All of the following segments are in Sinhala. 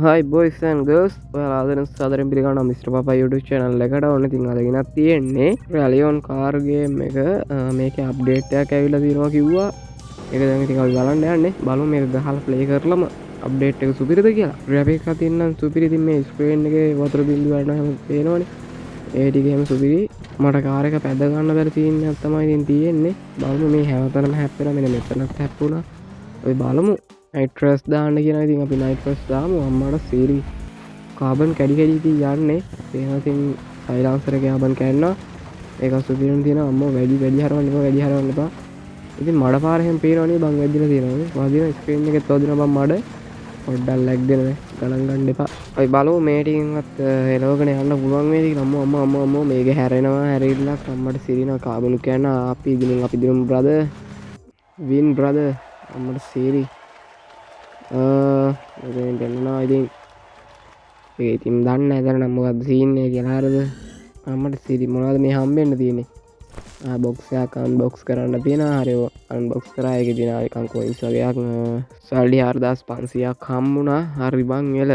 හයි බොයිස්න් ගස් ආදන සාදරෙන් පිළිගන්න මිස්ට්‍ර පා YouTube චනල් එකට ඔන්න තින් අදගෙන තියෙන්නේ රැලියෝන් කාර්ගේ එක මේක අප්ඩේට්යක් ඇවිල තිනවා කිව්වා එක දැතිකල් ගලන්න යන්නේ බලු මේ ගහල් ප්ලේ කරලම අප්ඩේට් එක සුපිරිද කියලා රැපේ තින්න සුපිරිති මේ ස්ක්‍රේන් එක වතර බිල්ලි වන්න පේනවන ඒටිකහෙම සුපිරි මට කාරක පැදගන්න බැර තියන්න අත්තමයි ඉතින් තියෙන්නේ බලමු මේ හැවතරම හැපෙන මෙන මෙතනත් හැප්පුුණ ඔය බලමු නයිට්‍රස් දාන්න කියන ඉතින් අපි නයිට්‍රස් දාමු අම්මට සීරි කාබන් කැඩි කැඩිති යන්නේ ඒනතින් සයිලාන්සරක ආබන් කැන්න ඒක සුපිරන් තියෙන අම්ම වැඩි වැඩිහරවන්නක වැඩිහරවන්නපා ඉතින් මඩ පාරහෙම පේරනේ බං වැදිල තියෙනද වදින ස්ක්‍රීන් එක තෝදින බම් මඩ පොඩ්ඩල් ලැක් දෙන ගණන් ගන්න එපා ඔයි බලෝ මේටිකත් එලෝගෙන යන්න පුළුවන් වේදි නම්ම අම්ම මේක හැරෙනවා හැරල්ලක් අම්මට සිරින කාබනු කියන්න අපි ඉදිනින් අපි දිරුම් බ්‍රද වින් බ්‍රද අම්මට සීරී දෙන්නවා ඉතින් ඉතින් දන්න ඇතර නම්මගත් සීන්නේ කියලාරද අම්මට සිරි මොනාද මේ හම්බෙන්න්න තියෙනෙ බොක්ෂයකන් බොක්ස් කරන්න තියෙන හරෝ අන් බොක්ස් කරයක දිනාකංකොයිස් වගේයක් සල්ලි අර්දස් 500ක් හම්බුණා හරි බං එල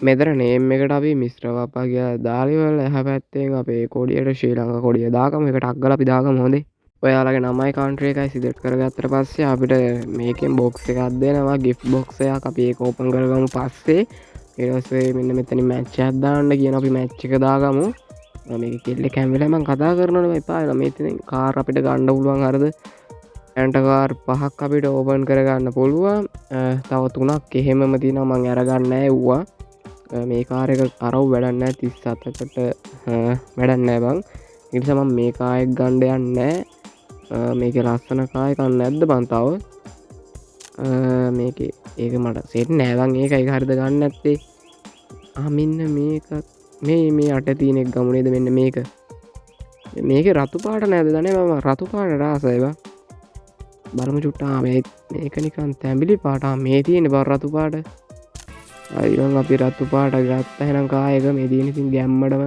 මෙතර නේම් එකට අපි මිස්ත්‍රවපගේ දාලිවල එහ පැත්තෙන් අපේ කොඩියට ශ්‍රී ලංඟ කොඩිය දාකම එකට අක්ගල පිදාගම හොඳේ ඔයාලගේ නමයි කාන්ට්‍රේකයි සිදට් කරගත්තර පස්සේ අපිට මේකෙන් බොක්ස එකක් දෙනවා ගිෆ් බොක්සයක් අපි ඒ කෝපන් කරගමු පස්සේ ඒරස්සේ මෙන්න මෙතනි මැච්චක් දාන්න කියන අපි මැච්චික දාගමු මේක කෙල්ල කැමිලමන් කතා කරනව එපා මෙතින කාර අපිට ගණ්ඩ පුළුවන් හරද ඇන්ටකාර් පහක් අපිට ඕපන් කරගන්න පුළුවන් තව තුනක් එහෙමම තින මං ඇරගන්න ඇව්වා මේ කාරක අරව් වැඩන්න 37කට වැඩන්නෑ බං ඉනිසමම් මේ කායෙක් ගණ්ඩ යන්නෑ මේක ලස්සන කාය කන්න ඇද්ද බන්තාව මේක ඒක මට සෙට නෑවන් ඒක හරිද ගන්න ඇත්තේ අමින්න මේකත් මේ අට තියනෙක් ගමුණේද මෙන්න මේක රතු පාට නෑද දන ම රතු පාට රාසයව බලමු චුට්ටා මේක නිකන් තැම්බිලි පාටා මේ තියෙන බර රතු පාට අයිරන් අපි රත්තු පාට ගත්ත හෙනම් කායක මේ දීනතින් ගැම්මටම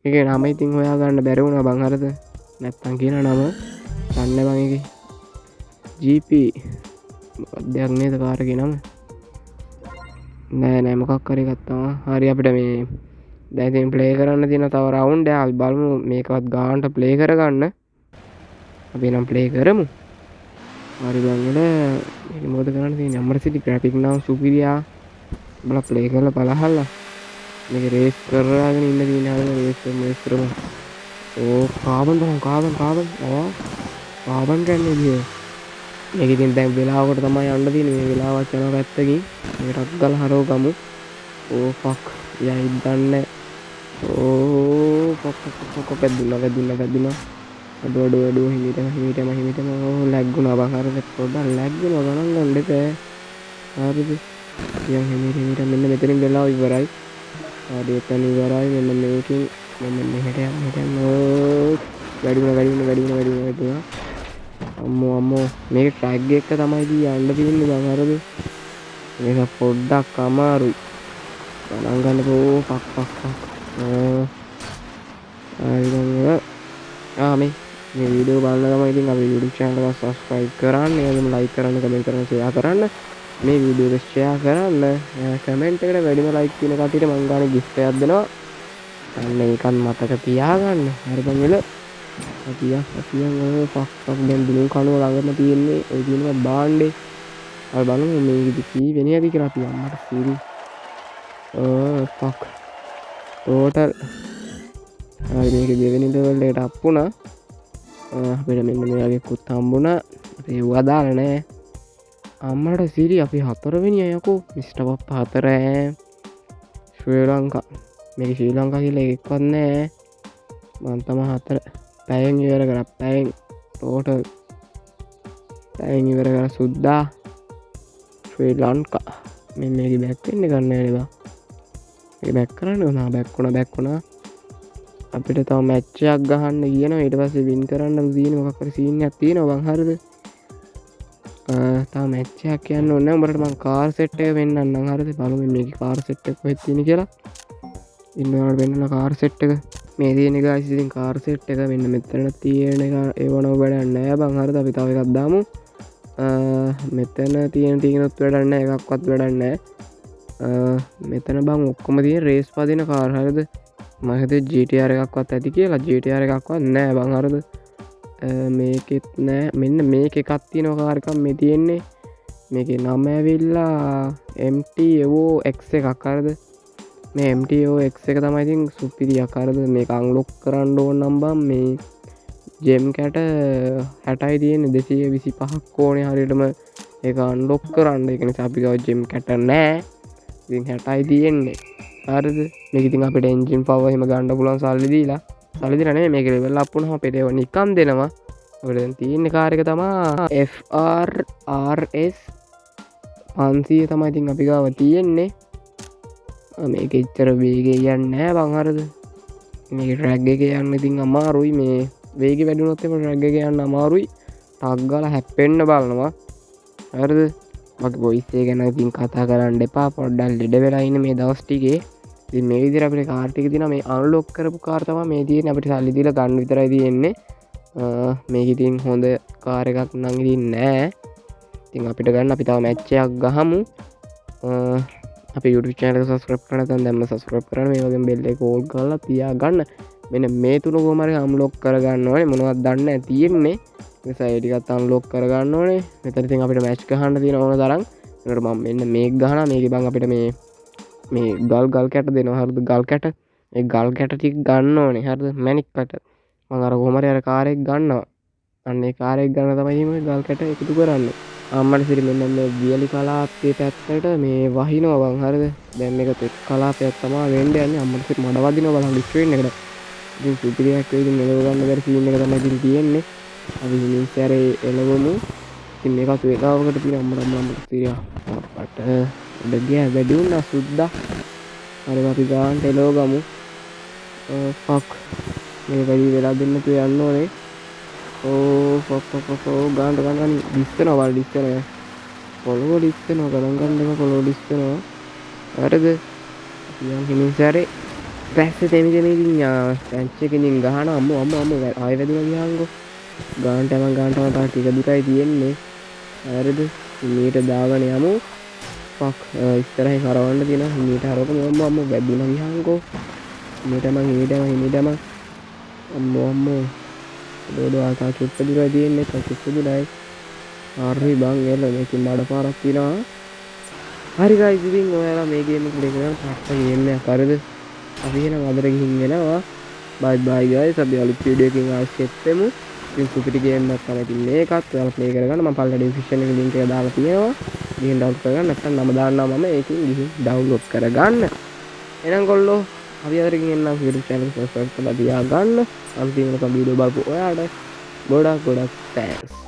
එක නම ඉතින් හොයා ගන්න බැරවුණ බංහරද නැත්තන් කියන නම ගන්න බගේ ජීප දෙයක් නේද කාරක නම නෑ නෑ මොකක් කරි ගත්තවා හරි අපිට මේ දැතින් ප්ලේ කරන්න තින තව රවුන්ඩ අල් බලමු මේකවත් ගාන්ට ප්ලේ කරගන්න අපි නම් ප්ලේ කරමු හරි බංගල මොද කරන්න ති නම්මර සිටි ග්‍රපික් නම් සුපිරියා බල ප්ලේ කරල පලහල්ලා මේක රේස් කරාගෙන ඉන්න තිනහල රේස්තරම ඕ කාබන් කාබන් කාබන් කැන්නේ දිය මේකතින් දැන් වෙලාවට තමයි අන්න තින මේ වෙලාවත් යන පැත්තකින් රක් ගල හරෝ ගමු ඕ පක් යයි දන්න ඕ පොක පැදුන්න පැදුන්න අඩුව හිමිටම ලැග්ගුණ බහර පොඩ ලැග්ගෙන ගනන් ගන්නඩ හරිද හිමිට මෙන්න මෙතරින් වෙලා ඉවරයි ආඩතන ඉවරයි මෙන්න මේකින් මෙන්න වැඩිුණ අම්මෝ මේක ටැග් එක තමයිදී අන්ඩ පින්න බහරද මේක පොඩ්ඩක් අමාරුයි ගනන්ගන්න පෝ පක් ආමේ මේ වීඩියෝ බලන්න තමයි ඉතින් අපි YouTube channel එක subscribe කරන්න එයාම like කරන්න comment කරන්න share කරන්න මේ වීඩියෝ එක share කරන්න comment එකට වැඩිම like තියෙන කට්ටියට මං ගානේ gift එකක් දෙනවා අන්න ඒකත් මතක තියාගන්න හරි බංගල අපියන් ඔය පක් දැන් දුණු කනුව ළඟම තියෙන්නේ ඔය දිනවත් බාණ්ඩේ අර බලමු මේක කී වෙන්නේ ඇති කියලා අපි අම්මට සීරි පක් ටෝටල් හරි මේක දෙවෙනි ලෙවල් එකට අප් වුණා අපිට මෙන්න මේ වගේ කුත් හම්බුණා අපේ වදාල නෑ අම්මට සිරි අපි 4 වෙනි අයකෝ මිස්ටර් පප්පා 4 ශ්‍රී ලංකා මේක ශ්‍රී ලංකා කියලා එකක්වත් නෑ මම තමයි 4 පැයෙන් ඉවර කරා පැයෙන් ටෝටල් පැයෙන් ඉවර කරා සුද්දා ශ්‍රී ලංකා මේ මේක බැක් වෙන්න ගන්න නේද ඒ බැක් කරන්න උනා බැක්කුණා අපිට තව මැච්චයක් ගහන්න කියනවා ඊට පස්සේ වින් කරන්න තියෙන මොකක් හරි සීන් එකක් තියෙනවා බං හරිද තව මැච්චයක් කියන්න ඕනේ උඹට මං කාර් සෙට් එක වෙන්නන්නම් හරිද බලමු මේකේ කාර් සෙට් එක කොහෙද තියෙන්නේ කියලා ඉන්නවට වෙන්නලා කාර් සෙට් එක මේ තියෙන ගායිස් ඉතින් කාර් සෙට් එක මෙන්න මෙතන තියෙන එක ඒවනව වැඩක් නෑ බං හරිද අපි තව එකක් දාමු මෙතන තියෙන ටිකනොත් වැඩක් නෑ එකක්වත් වැඩක් නෑ මෙතන බං ඔක්කොම තිය රේස් පදින කාරහරද මහත ජීටර් එකක්වත් ඇති කියලා ජීටර් එකක්වත් නෑ බංහරද මේකෙත් නෑ මෙන්න මේක එකත්ති නොකාරකම් මෙ තියෙන්නේ මේක නම ඇවිල්ලා MT එවෝ එක් එකක් කරද මේ MTෝ එක් එක තමයිතින් සුපිරි අකරද මේ අංලොක් කරන්න ඕ නම්බම් මේ ජෙම් කැට හැටයි තියෙන 225ක් ඕනේ හරිටම එක අන්ලොක් කරන්න එකන අපිකව ජෙම් කැට නෑ ඉතින් හැටයි තියෙන්නේ හරිද මේකඉතින් අපට එන්ජින් පවහෙම ගණ්ඩ පුලන් සල්ලිදීලා සලිදිරනේ මේක වෙල්ල අපපුුණ පෙටව නිකම් දෙනවා ඔට තියන්න කාරක තමා FRRS 500 තමයි ඉතින් අපි ගාව තියෙන්නේ මේක එච්චර වේගේ යන්න නෑ බංහරද මේ රැග්ග එක යන්න ඉතින් අමාරුයි මේ වේග වැඩුනොත්තම රැග්ග යන්න අමාරුයි ටක්ගල හැප්පෙන්න්න බලනවා හරද මගේ බොයිස්සේ ගැන ඉතින් කතා කරන්න එපා පොඩ්ඩල් ලෙඩ වෙලායින්න මේ දවස්ටිගේ ති මේ විදිර අපට කාර්ටික තින මේ අනුලොක් කරපු කාර්තම මේ තියෙන් අපට සල්ලිදිල ගන්න විතරයි තියෙන්නේ මේක ඉතින් හොඳ කාරකක් නංගිදී නෑ ඉතින් අපිට ගන්න අපි තව මැච්චයක් ගහමු අපි YouTube channel එක subscribe කරන්න නැත්නම් දැම්ම subscribe කරන්න මේ වගේ bell එක all කරලා තියා ගන්න මෙන්න මේ තුන කොහොම හරි unlock කරගන්න ඕනේ මොනවද දන්නේ නැහැ තියෙන්නේ නිසා ඒ ටිකත් unlock කරගන්න ඕනේ මෙතන ඉතින් අපිට match ගහන්න තියෙන ඕන තරම් ඒකට මම මෙන්න මේක ගහනවා මේකේ බං අපිට මේ ගල් කැට දෙනවා හරිද ගල් කැට ඒ ගල් කැට ටික ගන්න ඕනේ හරිද මැනික් කැට මම අර කොහොම හරි අර කාර් එක ගන්නවා අන්න ඒ කාර් එක ගන්න තමයි මේ ගල් කැට එකතු කරන්නේ අම්මට සිරි මෙන්න මේ වියලි කලාපේ පැත්තට මේ වහිනවා බං හරිද දැන් මේක තෙත් කලාපයක් තමයි වෙන්න යන්නේ අම්මට සිරි මඩ වදිනවා බලන්න ස්ක්‍රීන් එකට ඉතින් සුපිරියක් වෙයි ඉතින් මෙලව ගන්න බැරි සීන් එක තමයි ඉතින් තියෙන්නේ අපි ඉතින් සැරේ එළවමු ඉතින් මේකත් වේලාවකට තියෙන අම්මට සිරි අපට දෙගිය වැඩි වුණා සුද්දා හරි අපි ගාන්ට එළව ගමු ෆක් මේ වැඩි වෙලා දෙන්න තු යන්න ඕනේ ගාන්ට ගන්න ඩිස්තනවා බල ඩිස්තන පොළොව ඩිස්තනවා ගණන් ගන්නම පොළොව ඩිස්තනවා හරිද යම් හිමින් සැරේ පැස්ස තෙමිදෙනකින් පැංචකකින් ගහන අම්ම ආය වැදුන ගියාංගෝ ගාන්ටම ගාන්ටම තා ටික දුකයි තියෙන්නේ හරිද මීට දාගන යමු පක් ඉස්තරහි කරවන්න තියෙන මීට හරක අම්ම වැදුන ගියාංගෝ මීටම හිමිටම අම්මෝ දෝඩ ආතා චුට්ට දුර තියෙන්නේ චුට්ට දුරයි හරි බං එල මේකින් මඩ පාරක් තියෙනවා හරි ගයිස් ඉතින් ඔයාලා මේ ගේම ප්ලේ කරලා තාත්තා ගේම් එකක් හරිද අපි එහෙනම් අදට ගිහින් එනවා බයි ගයිස් අපි අලුත් වීඩියෝ එකකින් ආයෙත් එමු ඉතින් සුපිරි ගේම් එකක් තමයි ඉතින් මේකත් ඔයාලා ප්ලේ කරගන්න මම පල්ලා ඩිස්ක්‍රිප්ෂන් එකේ ලින්ක් එක දාලා තියෙනවා ගිහින් ඩවුන්ලෝඩ් කරගන්න නැත්නම් නම දාන්නවා මම ඒකෙන් ගිහින් ඩවුන්ලෝඩ් කරගන්න එහෙනම් ගොල්ලෝ අපි අදට ගිහින් නම් YouTube channel එක subscribe කරලා තියාගන්න අන්තිමට වීඩියෝ බලපු ඔයාලට ගොඩක් තෑන්ක්ස්